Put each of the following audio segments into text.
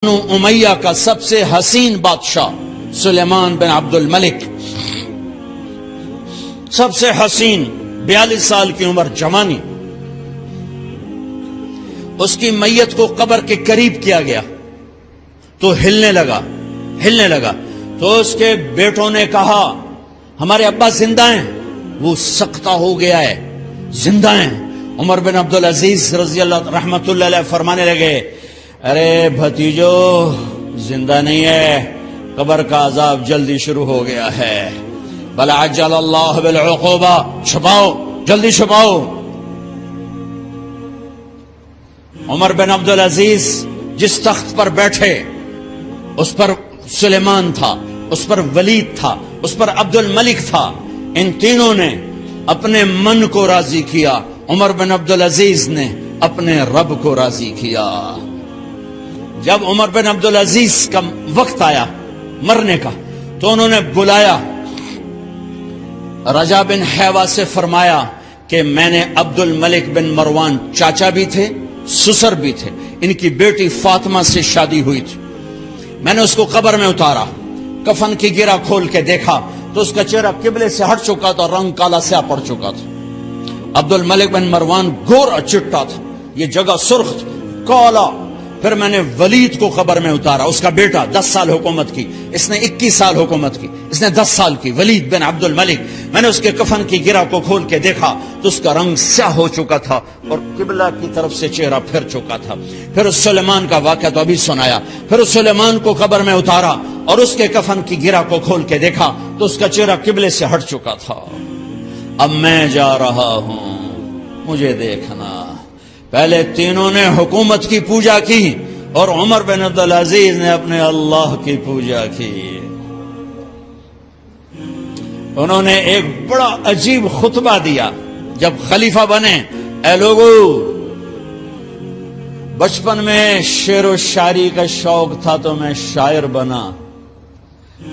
بنو امیہ کا سب سے حسین بادشاہ سلیمان بن عبد الملک، سب سے حسین، 42 سال کی عمر، جوانی، اس کی میت کو قبر کے قریب کیا گیا تو ہلنے لگا تو اس کے بیٹوں نے کہا ہمارے ابا زندہ ہیں، وہ سکتہ ہو گیا ہے، زندہ ہیں۔ عمر بن عبدالعزیز رضی اللہ رحمت اللہ علیہ فرمانے لگے ارے بھتیجو زندہ نہیں ہے، قبر کا عذاب جلدی شروع ہو گیا ہے، بل عجل اللہ بالعقوبہ، چھپاؤ، جلدی چھپاؤ۔ عمر بن عبدالعزیز جس تخت پر بیٹھے اس پر سلیمان تھا، اس پر ولید تھا، اس پر عبد الملک تھا، ان تینوں نے اپنے من کو راضی کیا، عمر بن عبدالعزیز نے اپنے رب کو راضی کیا۔ جب عمر بن عبدالعزیز کا وقت آیا مرنے کا تو انہوں نے بلایا رجا بن حیوہ سے، فرمایا کہ میں نے عبد الملک بن مروان، چاچا بھی تھے سسر بھی تھے، ان کی بیٹی فاطمہ سے شادی ہوئی تھی، میں نے اس کو قبر میں اتارا، کفن کی گرہ کھول کے دیکھا تو اس کا چہرہ قبلے سے ہٹ چکا تھا، رنگ کالا سیاہ پڑ چکا تھا۔ عبد الملک بن مروان گورا چٹا تھا، یہ جگہ سرخ تھی، کالا۔ پھر میں نے ولید کو قبر میں اتارا، اس کا بیٹا 10 سال حکومت کی، اس نے 21 سال حکومت کی، اس نے 10 سال کی، ولید بن عبد الملک۔ میں نے اس کے کفن کی گرہ کو کھول کے دیکھا تو اس کا رنگ سیاہ ہو چکا تھا اور قبلہ کی طرف سے چہرہ پھر چکا تھا۔ پھر اس سلیمان کا واقعہ تو ابھی سنایا، پھر اس سلیمان کو قبر میں اتارا اور اس کے کفن کی گرہ کو کھول کے دیکھا تو اس کا چہرہ قبلے سے ہٹ چکا تھا۔ اب میں جا رہا ہوں، مجھے دیکھنا۔ پہلے تینوں نے حکومت کی پوجا کی اور عمر بن عبدالعزیز نے اپنے اللہ کی پوجا کی۔ انہوں نے ایک بڑا عجیب خطبہ دیا جب خلیفہ بنے، اے لوگو، بچپن میں شعر و شاعری کا شوق تھا تو میں شاعر بنا،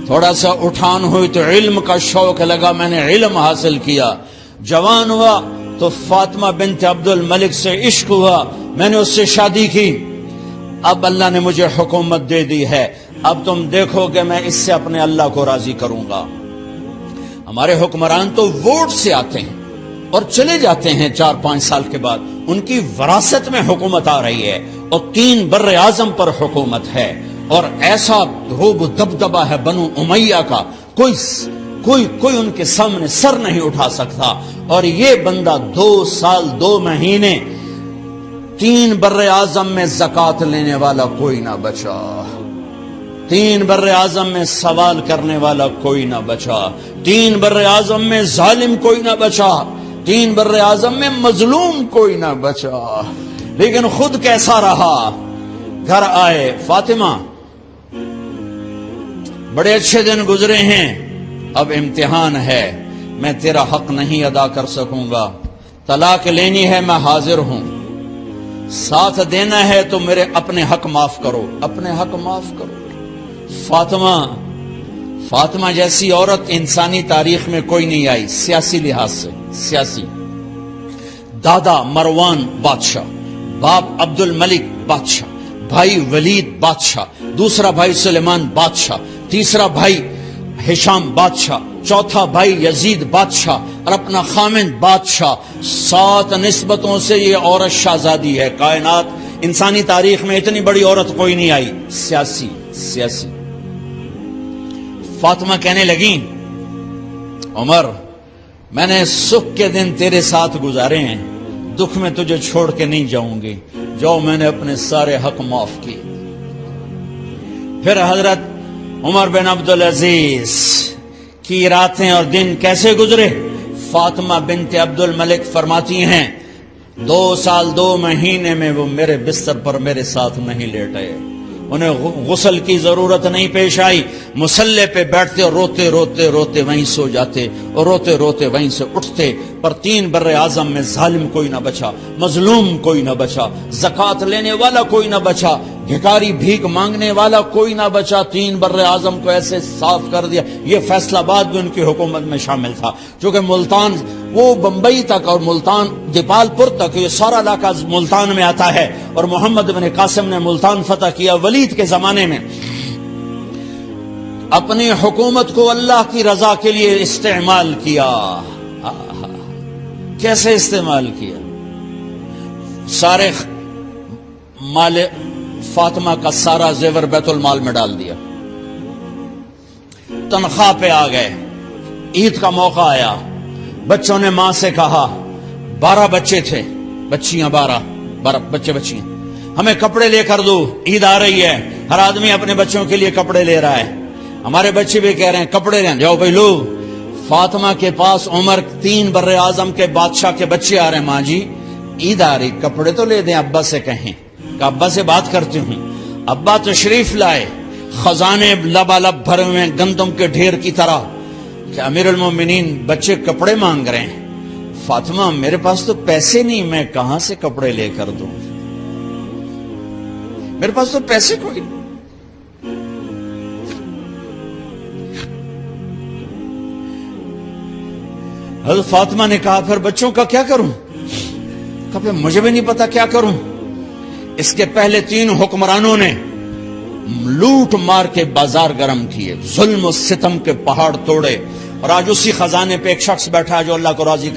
تھوڑا سا اٹھان ہوئی تو علم کا شوق لگا، میں نے علم حاصل کیا، جوان ہوا تو فاطمہ بنت عبد الملک سے عشق ہوا، میں نے اس سے شادی کی، اب اللہ نے مجھے حکومت دے دی ہے، اب تم دیکھو کہ میں اس سے اپنے اللہ کو راضی کروں گا۔ ہمارے حکمران تو ووٹ سے آتے ہیں اور چلے جاتے ہیں 4-5 سال کے بعد، ان کی وراثت میں حکومت آ رہی ہے اور 3 بر اعظم پر حکومت ہے اور ایسا رعب و دبدبہ ہے بنو امیہ کا، کوئی ان کے سامنے سر نہیں اٹھا سکتا، اور یہ بندہ 2 سال 2 مہینے 3 بر اعظم میں زکوٰۃ لینے والا کوئی نہ بچا، 3 بر اعظم میں سوال کرنے والا کوئی نہ بچا، 3 بر اعظم میں ظالم کوئی نہ بچا، 3 بر اعظم میں مظلوم کوئی نہ بچا، لیکن خود کیسا رہا؟ گھر آئے، فاطمہ بڑے اچھے دن گزرے ہیں، اب امتحان ہے، میں تیرا حق نہیں ادا کر سکوں گا، طلاق لینی ہے میں حاضر ہوں، ساتھ دینا ہے تو میرے اپنے حق معاف کرو، اپنے حق معاف کرو۔ فاطمہ جیسی عورت انسانی تاریخ میں کوئی نہیں آئی، سیاسی لحاظ سے، سیاسی، دادا مروان بادشاہ، باپ عبد الملک بادشاہ، بھائی ولید بادشاہ، دوسرا بھائی سلیمان بادشاہ، تیسرا بھائی ہشام بادشاہ، چوتھا بھائی یزید بادشاہ اور اپنا خامند بادشاہ، 7 نسبتوں سے یہ عورت شہزادی ہے۔ کائنات انسانی تاریخ میں اتنی بڑی عورت کوئی نہیں آئی، سیاسی۔ فاطمہ کہنے لگیں عمر، میں نے سکھ کے دن تیرے ساتھ گزارے ہیں، دکھ میں تجھے چھوڑ کے نہیں جاؤں گی، جو میں نے اپنے سارے حق معاف کیے۔ پھر حضرت عمر بن عبدالعزیز کی راتیں اور دن کیسے گزرے؟ فاطمہ بنت عبد الملک فرماتی ہیں 2 سال 2 مہینے میں وہ میرے بستر پر میرے ساتھ نہیں لیٹے، انہیں غسل کی ضرورت نہیں پیش آئی، مصلے پہ بیٹھتے اور روتے وہیں سو جاتے اور روتے وہیں سے اٹھتے، پر 3 بر اعظم میں ظالم کوئی نہ بچا، مظلوم کوئی نہ بچا، زکوٰۃ لینے والا کوئی نہ بچا، بھکاری بھیک مانگنے والا کوئی نہ بچا، 3 بر اعظم کو ایسے صاف کر دیا۔ یہ فیصل آباد بھی ان کی حکومت میں شامل تھا، چونکہ ملتان وہ بمبئی تک اور ملتان دیپال پور تک یہ سارا علاقہ ملتان میں آتا ہے، اور محمد بن قاسم نے ملتان فتح کیا ولید کے زمانے میں۔ اپنی حکومت کو اللہ کی رضا کے لیے استعمال کیا۔ کیسے استعمال کیا؟ سارے مال فاطمہ کا سارا زیور بیت المال میں ڈال دیا، تنخواہ پہ آ گئے۔ عید کا موقع آیا، بچوں نے ماں سے کہا، 12 بچے تھے، بچیاں 12 بچے بچیاں، ہمیں کپڑے لے کر دو، عید آ رہی ہے، ہر آدمی اپنے بچوں کے لیے کپڑے لے رہا ہے، ہمارے بچے بھی کہہ رہے ہیں کپڑے لیں، جاؤ بھائی لو۔ فاطمہ کے پاس عمر 3 بر اعظم کے بادشاہ کے بچے آ رہے ہیں، ماں جی عید آ رہی، کپڑے تو لے دیں، ابا سے کہیں کہ ابا سے بات کرتی ہوں۔ ابا تشریف لائے، خزانے لبالب بھرے ہوئے گندم کے ڈھیر کی طرح، کہ امیر المومنین بچے کپڑے مانگ رہے ہیں۔ فاطمہ میرے پاس تو پیسے نہیں، میں کہاں سے کپڑے لے کر دوں، میرے پاس تو پیسے کوئی نہیں۔ حضرت فاطمہ نے کہا پھر بچوں کا کیا کروں؟ کہا پھر مجھے بھی نہیں پتا کیا کروں۔ اس کے پہلے 3 حکمرانوں نے لوٹ مار کے بازار گرم کیے، ظلم و ستم کے پہاڑ توڑے، اور آج اسی خزانے پہ ایک شخص بیٹھا ہے جو اللہ کو راضی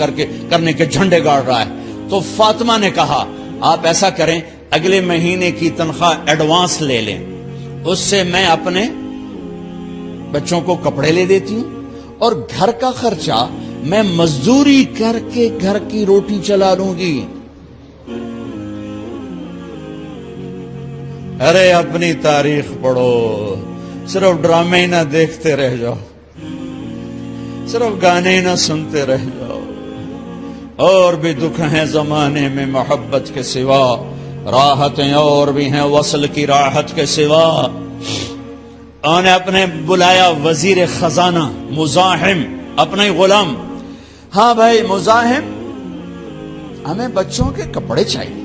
کرنے کے جھنڈے گاڑ رہا ہے۔ تو فاطمہ نے کہا آپ ایسا کریں، اگلے مہینے کی تنخواہ ایڈوانس لے لیں، اس سے میں اپنے بچوں کو کپڑے لے دیتی ہوں، اور گھر کا خرچہ میں مزدوری کر کے گھر کی روٹی چلا لوں گی۔ ارے اپنی تاریخ پڑھو، صرف ڈرامے ہی نہ دیکھتے رہ جاؤ، صرف گانے ہی نہ سنتے رہ جاؤ۔ اور بھی دکھ ہیں زمانے میں محبت کے سوا، راحتیں اور بھی ہیں وصل کی راحت کے سوا۔ انہوں نے اپنے بلایا وزیر خزانہ مزاحم، اپنا ہی غلام، ہاں بھائی مزاحم ہمیں بچوں کے کپڑے چاہیے،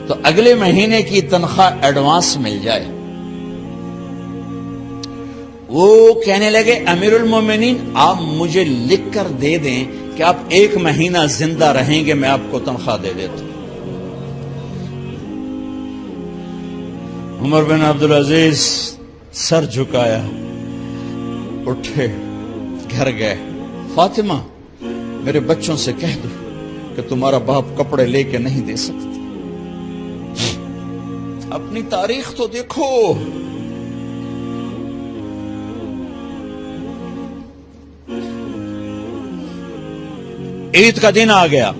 تو اگلے مہینے کی تنخواہ ایڈوانس مل جائے۔ وہ کہنے لگے امیر المومنین آپ مجھے لکھ کر دے دیں کہ آپ 1 مہینہ زندہ رہیں گے، میں آپ کو تنخواہ دے دیتا ہوں۔ عمر بن عبدالعزیز سر جھکایا، اٹھے، گھر گئے، فاطمہ میرے بچوں سے کہہ دو کہ تمہارا باپ کپڑے لے کے نہیں دے سکتا۔ اپنی تاریخ تو دیکھو، عید کا دن آ گیا،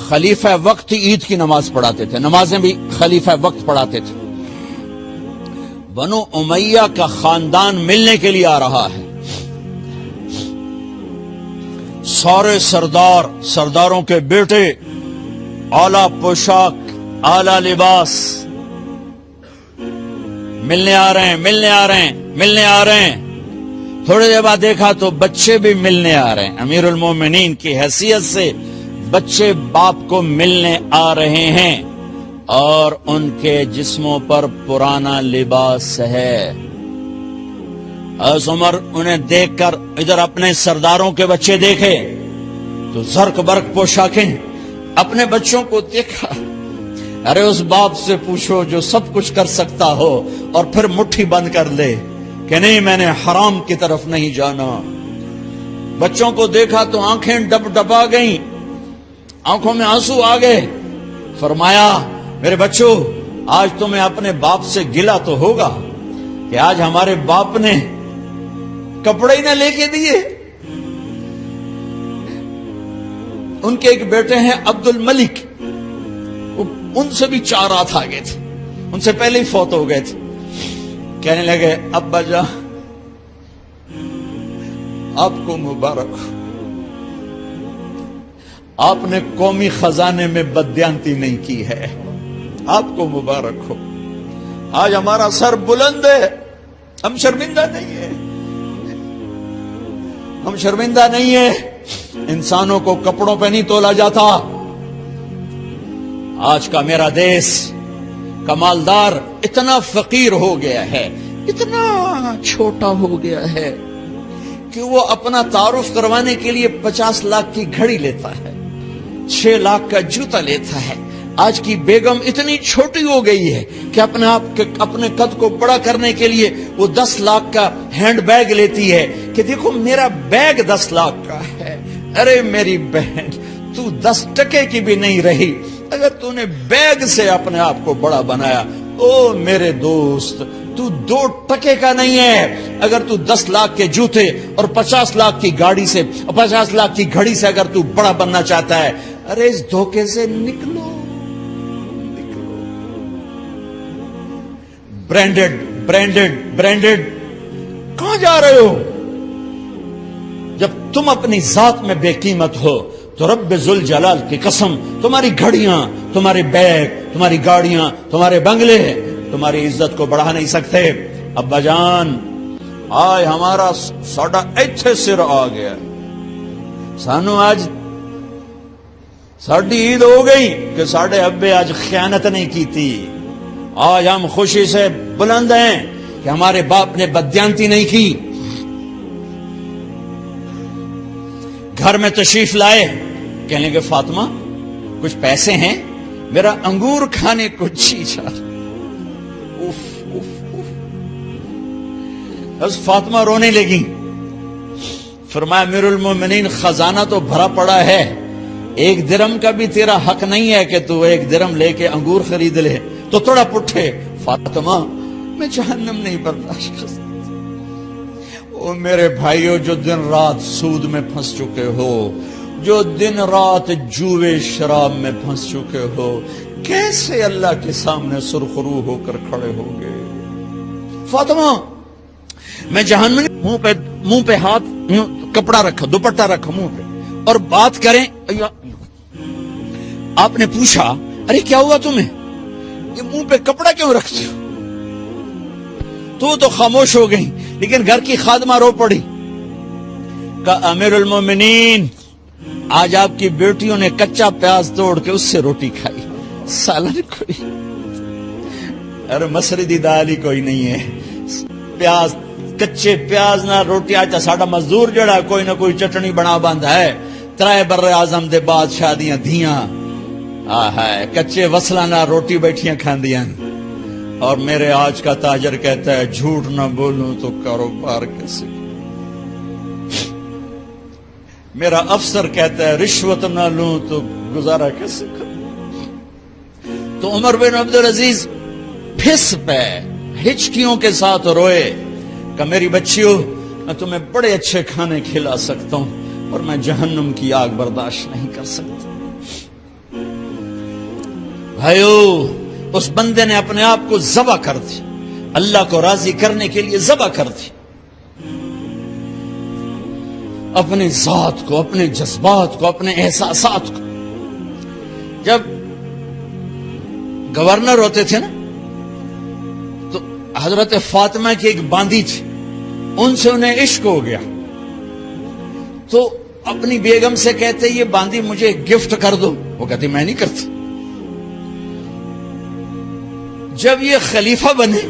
خلیفہ وقت عید کی نماز پڑھاتے تھے، نمازیں بھی خلیفہ وقت پڑھاتے تھے۔ بنو امیہ کا خاندان ملنے کے لیے آ رہا ہے، سارے سرداروں کے بیٹے اعلی پوشاک، اعلی لباس، ملنے آ رہے ہیں۔ تھوڑی دیر بعد دیکھا تو بچے بھی ملنے آ رہے ہیں، امیر المومنین کی حیثیت سے بچے باپ کو ملنے آ رہے ہیں، اور ان کے جسموں پر پرانا لباس ہے۔ حضرت عمر انہیں دیکھ کر ادھر اپنے سرداروں کے بچے دیکھے تو زرق برق پوشاکیں، اپنے بچوں کو دیکھا۔ ارے اس باپ سے پوچھو جو سب کچھ کر سکتا ہو اور پھر مٹھی بند کر لے کہ نہیں میں نے حرام کی طرف نہیں جانا۔ بچوں کو دیکھا تو آنکھیں ڈب ڈبا گئیں، آنکھوں میں آنسو آ گئے۔ فرمایا میرے بچوں آج تمہیں اپنے باپ سے گلہ تو ہوگا کہ آج ہمارے باپ نے کپڑے ہی نہ لے کے دیے۔ ان کے ایک بیٹے ہیں عبد الملک، ان سے بھی 4 رات آگے تھے، ان سے پہلے ہی فوت ہو گئے تھے۔ کہنے لگے ابا جان آپ کو مبارک ہو، آپ نے قومی خزانے میں بددیانتی نہیں کی ہے، آپ کو مبارک ہو۔ آج ہمارا سر بلند ہے، ہم شرمندہ نہیں ہیں، ہم شرمندہ نہیں ہیں۔ انسانوں کو کپڑوں پہ نہیں تولا جاتا، آج کا میرا دیس کا مالدار اتنا فقیر ہو گیا ہے، اتنا چھوٹا ہو گیا ہے کہ وہ اپنا تعارف کروانے کے لیے 50 لاکھ کی گھڑی لیتا ہے، 6 لاکھ کا جوتا لیتا ہے۔ آج کی بیگم اتنی چھوٹی ہو گئی ہے کہ اپنے قد کو بڑا کرنے کے لیے وہ 10 لاکھ کا ہینڈ بیگ لیتی ہے کہ دیکھو میرا بیگ 10 لاکھ کا ہے۔ ارے میری بہن، تو 10 ٹکے کی بھی نہیں رہی اگر تو نے بیگ سے اپنے آپ کو بڑا بنایا۔ او میرے دوست، تو 2 ٹکے کا نہیں ہے اگر تو 10 لاکھ کے جوتے اور 50 لاکھ کی گاڑی سے، 50 لاکھ کی گھڑی سے اگر تو بڑا بننا چاہتا ہے۔ ارے اس دھوکے سے نکلو، برانڈڈ برانڈڈ برانڈڈ کہاں جا رہے ہو؟ جب تم اپنی ذات میں بے قیمت ہو تو رب ذوالجلال کی قسم تمہاری گھڑیاں، تمہارے بیگ، تمہاری گاڑیاں، تمہارے بنگلے تمہاری عزت کو بڑھا نہیں سکتے۔ ابا جان، آج ہمارا ساڈا ایتھے سر آ گیا، سانو آج ساڈی عید ہو گئی کہ ساڈے ابے آج خیانت نہیں کی تھی۔ آج ہم خوشی سے بلند ہیں کہ ہمارے باپ نے بددیانتی نہیں کی۔ گھر میں تشریف لائے، کہنے کہ فاطمہ کچھ پیسے ہیں، میرا انگور کھانے کو جی چاہ۔ بس فاطمہ رونے لگی۔ فرمایا امیر المومنین، خزانہ تو بھرا پڑا ہے، 1 درم کا بھی تیرا حق نہیں ہے کہ تو 1 درم لے کے انگور خرید لے۔ تو تھوڑا پٹھے، فاطمہ میں جہنم نہیں برداشت کر سکتا۔ او میرے بھائیو، جو دن رات سود میں پھنس چکے ہو، جو دن رات جوے شراب میں پھنس چکے ہو، کیسے اللہ کے سامنے سرخرو ہو کر کھڑے ہو گئے؟ فاطمہ میں جہنم، منہ پہ ہاتھ، کپڑا رکھا، دوپٹہ رکھا منہ پہ اور بات کریں۔ آپ نے پوچھا ارے کیا ہوا تمہیں، یہ منہ پہ کپڑا کیوں رکھتی ہو؟ تو خاموش ہو گئی، لیکن گھر کی خادمہ رو پڑی۔ کہا امیر المومنین، آج آپ کی بیٹیوں نے کچا پیاز توڑ کے اس سے روٹی کھائی، سالن کوئی، ارے مسردی دال ہی کوئی نہیں ہے، پیاز، کچے پیاز نہ روٹی۔ آج ساڈا مزدور جڑا کوئی نہ کوئی چٹنی بنا باندا ہے، 3 بر اعظم دے بعد شادیاں دھیاں کچے وصلہ نہ روٹی بیٹھیاں کھاندیاں۔ اور میرے آج کا تاجر کہتا ہے جھوٹ نہ بولوں تو کاروبار کیسے، میرا افسر کہتا ہے رشوت نہ لوں تو گزارا کیسے کروں۔ تو عمر بن عبدالعزیز پھس پہ ہچکیوں کے ساتھ روئے کہ میری بچیوں، میں تمہیں بڑے اچھے کھانے کھلا سکتا ہوں اور میں جہنم کی آگ برداشت نہیں کر سکتا۔ بھائیو، اس بندے نے اپنے آپ کو ذبح کر دی، اللہ کو راضی کرنے کے لیے ذبح کر دی، اپنی ذات کو، اپنے جذبات کو، اپنے احساسات کو۔ جب گورنر ہوتے تھے نا تو حضرت فاطمہ کی ایک باندی تھی، ان سے انہیں عشق ہو گیا، تو اپنی بیگم سے کہتے یہ باندی مجھے گفٹ کر دو، وہ کہتی میں نہیں کرتی۔ جب یہ خلیفہ بنے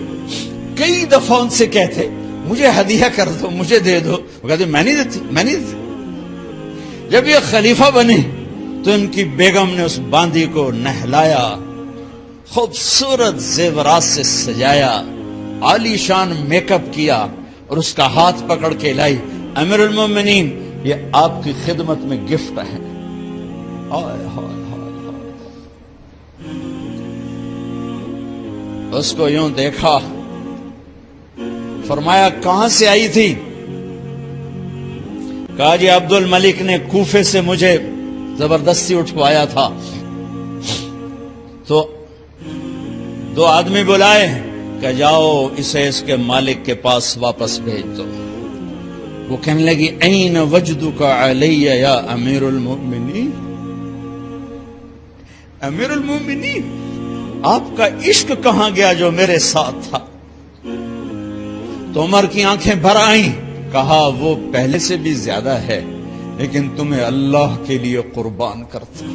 کئی دفعہ ان سے کہتے مجھے ہدیہ کر دو، مجھے دے دو، وہ کہتے میں نہیں دیتی، میں نہیں دیتی۔ جب یہ خلیفہ بنے تو ان کی بیگم نے اس باندی کو نہلایا، خوبصورت زیورات سے سجایا، عالی شان میک اپ کیا اور اس کا ہاتھ پکڑ کے لائی، امیر المومنین یہ آپ کی خدمت میں گفٹ ہے۔ اس کو یوں دیکھا، فرمایا کہاں سے آئی تھی؟ کہا جی عبد الملک نے کوفے سے مجھے زبردستی اٹھوایا تھا، تو 2 آدمی بلائے کہ جاؤ اسے اس کے مالک کے پاس واپس بھیج دو۔ وہ کہنے لگی این وجدک علی یا امیر المؤمنین، امیر المؤمنین آپ کا عشق کہاں گیا جو میرے ساتھ تھا؟ تو عمر کی آنکھیں بھر آئیں، کہا وہ پہلے سے بھی زیادہ ہے لیکن تمہیں اللہ کے لیے قربان کرتا،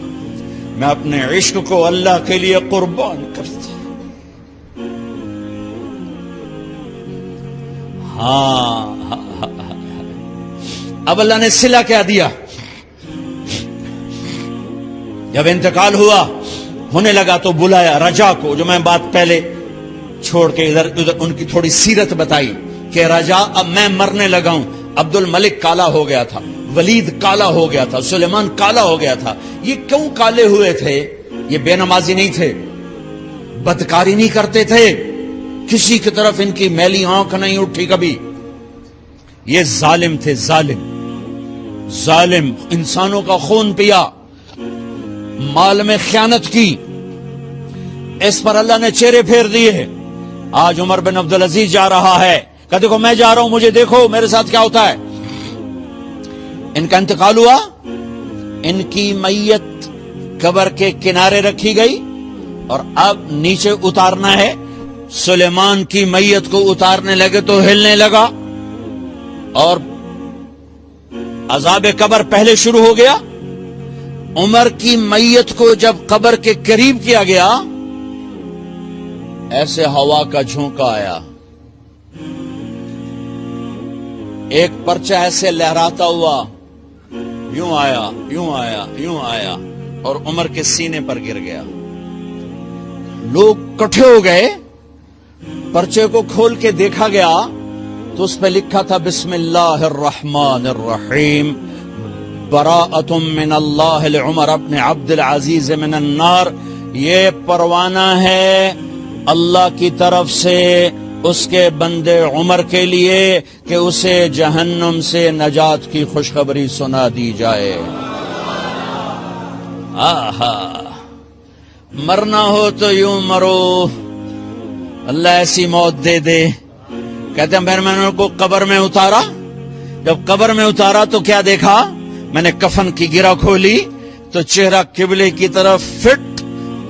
میں اپنے عشق کو اللہ کے لیے قربان کرتا. ہاں اب اللہ نے صلہ کیا دیا. جب انتقال ہونے لگا تو بلایا رجا کو, جو میں بات پہلے چھوڑ کے ادھر ان کی تھوڑی سیرت بتائی کہ رجا اب میں مرنے لگا ہوں. عبد الملک کالا ہو گیا تھا, ولید کالا ہو گیا تھا, سلیمان کالا ہو گیا تھا. یہ کیوں کالے ہوئے تھے؟ یہ بے نمازی نہیں تھے, بدکاری نہیں کرتے تھے, کسی کی طرف ان کی میلی آنکھ نہیں اٹھی کبھی. یہ ظالم تھے, ظالم انسانوں کا خون پیا, مال میں خیانت کی. اس پر اللہ نے چہرے پھیر دیے. آج عمر بن عبدالعزیز جا رہا ہے کہ دیکھو میں جا رہا ہوں, مجھے دیکھو میرے ساتھ کیا ہوتا ہے. ان کا انتقال ہوا, ان کی میت قبر کے کنارے رکھی گئی اور اب نیچے اتارنا ہے. سلیمان کی میت کو اتارنے لگے تو ہلنے لگا اور عذاب قبر پہلے شروع ہو گیا. عمر کی میت کو جب قبر کے قریب کیا گیا, ایسے ہوا کا جھونکا آیا, ایک پرچہ ایسے لہراتا ہوا یوں آیا, یوں آیا, یوں آیا اور عمر کے سینے پر گر گیا. لوگ کٹھے ہو گئے, پرچے کو کھول کے دیکھا گیا تو اس پہ لکھا تھا بسم اللہ الرحمن الرحیم براءۃ من اللہ لعمر ابن عبد العزیز من النار. یہ پروانہ ہے اللہ کی طرف سے اس کے بندے عمر کے لیے کہ اسے جہنم سے نجات کی خوشخبری سنا دی جائے. آہا, مرنا ہو تو یوں مرو, اللہ ایسی موت دے دے. کہتے ہیں میں نے ان کو قبر میں اتارا, جب قبر میں اتارا تو کیا دیکھا, میں نے کفن کی گرہ کھولی تو چہرہ قبلے کی طرف فٹ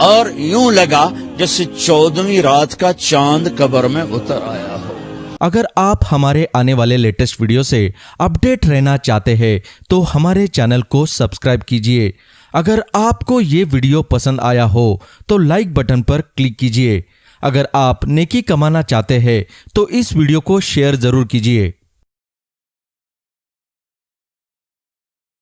اور یوں لگا جیسے 14ویں رات کا چاند قبر میں اتر آیا ہو. اگر آپ ہمارے آنے والے لیٹسٹ ویڈیو سے اپڈیٹ رہنا چاہتے ہیں تو ہمارے چینل کو سبسکرائب کیجئے. اگر آپ کو یہ ویڈیو پسند آیا ہو تو لائک بٹن پر کلک کیجئے. اگر آپ نیکی کمانا چاہتے ہیں تو اس ویڈیو کو شیئر ضرور کیجئے.